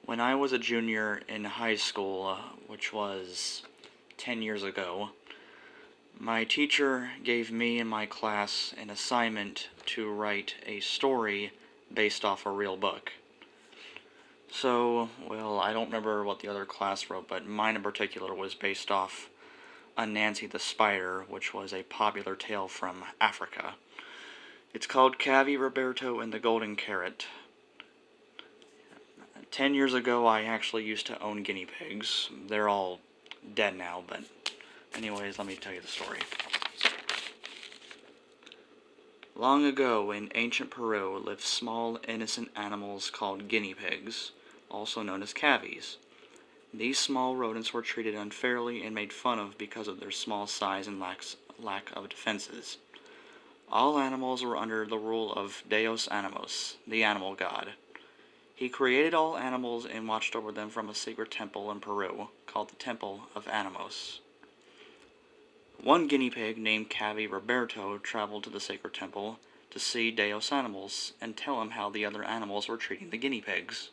When I was a junior in high school, which was 10 years ago, my teacher gave me and my class an assignment to write a story based off a real book. So, well, I don't remember what the other class wrote, but mine in particular was based off Anansi the Spider, which was a popular tale from Africa. It's called Cavi, Roberto, and the Golden Carrot. 10 years ago, I actually used to own guinea pigs. They're all dead now, but anyways, let me tell you the story. Long ago, in ancient Peru, lived small, innocent animals called guinea pigs, also known as cavies. These small rodents were treated unfairly and made fun of because of their small size and lack of defenses. All animals were under the rule of Deus Animos, the animal god. He created all animals and watched over them from a sacred temple in Peru, called the Temple of Animos. One guinea pig named Cavi Roberto traveled to the sacred temple to see Deus Animos and tell him how the other animals were treating the guinea pigs.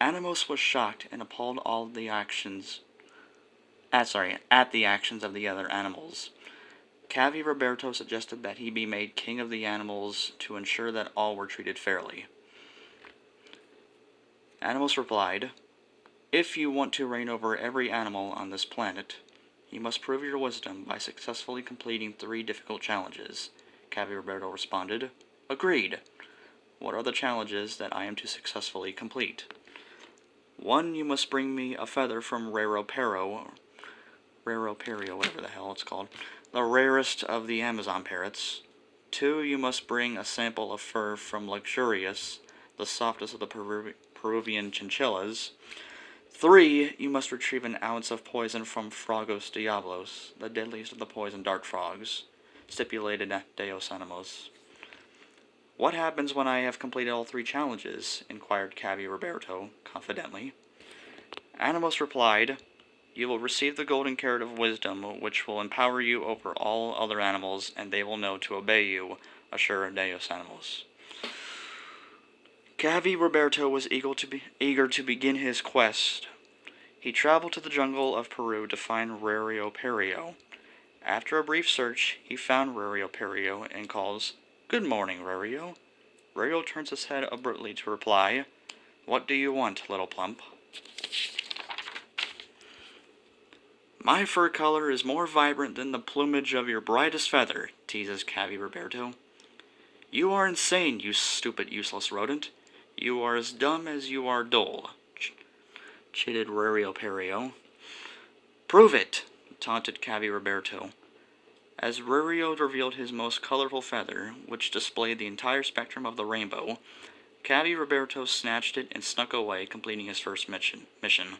Animos was shocked and appalled at the actions of the other animals. Cavi Roberto suggested that he be made king of the animals to ensure that all were treated fairly. Animos replied, "If you want to reign over every animal on this planet, you must prove your wisdom by successfully completing 3 difficult challenges." Cavi Roberto responded, "Agreed. What are the challenges that I am to successfully complete?" 1. You must bring me a feather from Raro Pero, whatever the hell it's called, the rarest of the Amazon parrots. 2. You must bring a sample of fur from Luxurious, the softest of the Peruvian chinchillas. 3. You must retrieve an ounce of poison from Frogos Diablos, the deadliest of the poison dart frogs, stipulated Deus Animos. "What happens when I have completed all 3 challenges?" inquired Cavi Roberto, confidently. Animos replied, "You will receive the golden carrot of wisdom, which will empower you over all other animals, and they will know to obey you," assured Deus Animos. Cavi Roberto was eager to begin his quest. He traveled to the jungle of Peru to find Rario Perio. After a brief search, he found Rario Perio and calls, "Good morning, Rario." Rario turns his head abruptly to reply, "What do you want, little plump?" "My fur color is more vibrant than the plumage of your brightest feather," teases Cavi Roberto. "You are insane, you stupid, useless rodent. You are as dumb as you are dull," chided Rario Perio. "Prove it," taunted Cavi Roberto. As Rario revealed his most colorful feather, which displayed the entire spectrum of the rainbow, Cavi Roberto snatched it and snuck away, completing his first mission.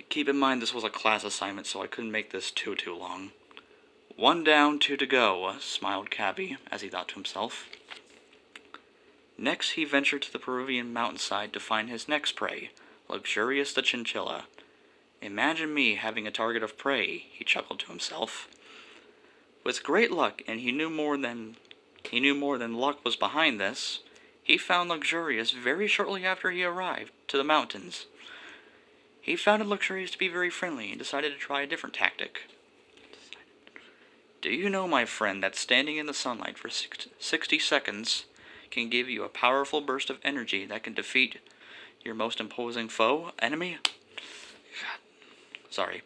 Keep in mind this was a class assignment, so I couldn't make this too long. 1 down, 2 to go, smiled Cavi, as he thought to himself. Next, he ventured to the Peruvian mountainside to find his next prey, Luxurious the chinchilla. "Imagine me having a target of prey," he chuckled to himself. With great luck, and he knew more than luck was behind this, he found Luxurious very shortly after he arrived to the mountains. He found Luxurious to be very friendly and decided to try a different tactic. "Do you know, my friend, that standing in the sunlight for 60 seconds can give you a powerful burst of energy that can defeat your most imposing enemy?" Sorry.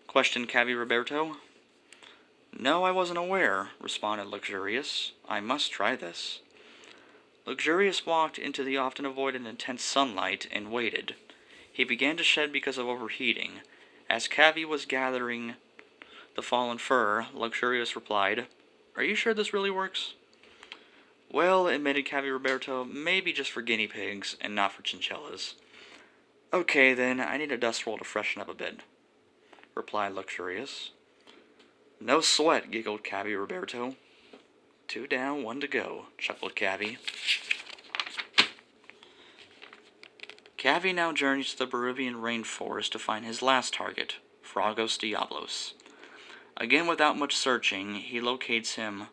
Questioned Cavi Roberto. "No, I wasn't aware," responded Luxurious. "I must try this." Luxurious walked into the often avoided intense sunlight and waited. He began to shed because of overheating. As Cavi was gathering the fallen fur, Luxurious replied, "Are you sure this really works?" "Well," admitted Cavi Roberto, "maybe just for guinea pigs and not for chinchillas." "Okay, then, I need a dust roll to freshen up a bit," replied Luxurious. "No sweat," giggled Cavi Roberto. 2 down, 1 to go, chuckled Cavi. Cavi now journeys to the Peruvian rainforest to find his last target, Frogos Diablos. Again, without much searching, he locates him.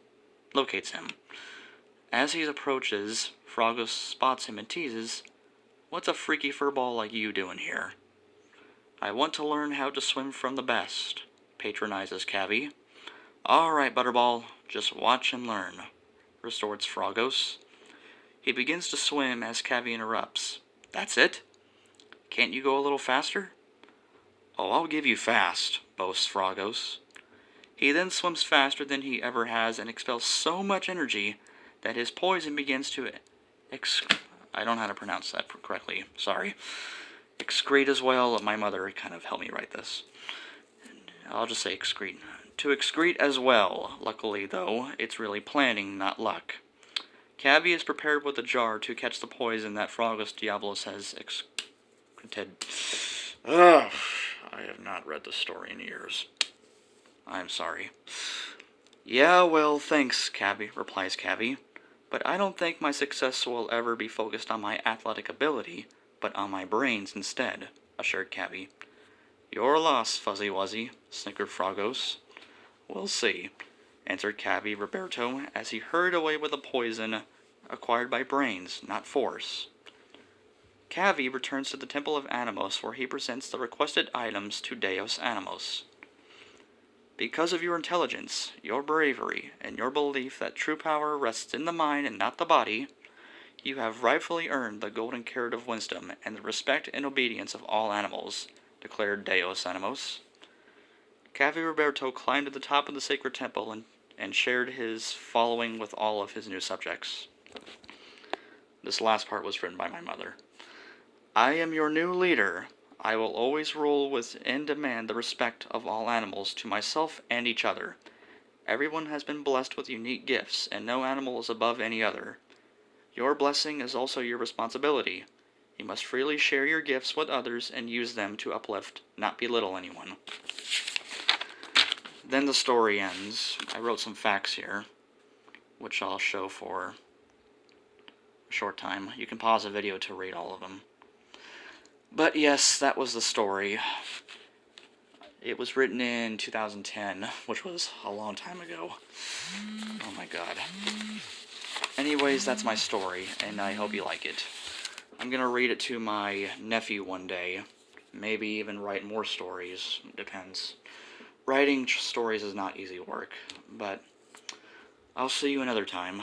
As he approaches, Frogos spots him and teases, What's a freaky furball like you doing here? I want to learn how to swim from the best, patronizes Cavi. Alright, Butterball, just watch and learn, retorts Frogos. He begins to swim as Cavi interrupts. That's it? Can't you go a little faster? Oh, I'll give you fast, boasts Frogos. He then swims faster than he ever has and expels so much energy that his poison begins to I don't know how to pronounce that correctly, sorry. Excrete as well. My mother kind of helped me write this. I'll just say excrete. To excrete as well. Luckily, though, it's really planning, not luck. Cavi is prepared with a jar to catch the poison that Frogos Diablos has excreted. Ugh, I have not read this story in years. I'm sorry. Yeah, well, thanks, Cavi, replies Cavi. But I don't think my success will ever be focused on my athletic ability, but on my brains instead, assured Cavi. Your loss, Fuzzy Wuzzy, snickered Frogos. We'll see, answered Cavi Roberto as he hurried away with the poison acquired by brains, not force. Cavi returns to the Temple of Animos, where he presents the requested items to Deus Animos. Because of your intelligence, your bravery, and your belief that true power rests in the mind and not the body, you have rightfully earned the golden carrot of wisdom and the respect and obedience of all animals, declared Deus Animos. Cavi Roberto climbed to the top of the sacred temple and shared his following with all of his new subjects. This last part was written by my mother. I am your new leader. I will always rule with and demand the respect of all animals to myself and each other. Everyone has been blessed with unique gifts, and no animal is above any other. Your blessing is also your responsibility. You must freely share your gifts with others and use them to uplift, not belittle anyone. Then the story ends. I wrote some facts here, which I'll show for a short time. You can pause the video to read all of them. But yes, that was the story. It was written in 2010, which was a long time ago. Oh my god. Anyways, that's my story, and I hope you like it. I'm gonna read it to my nephew one day. Maybe even write more stories. Depends. Writing stories is not easy work, but I'll see you another time.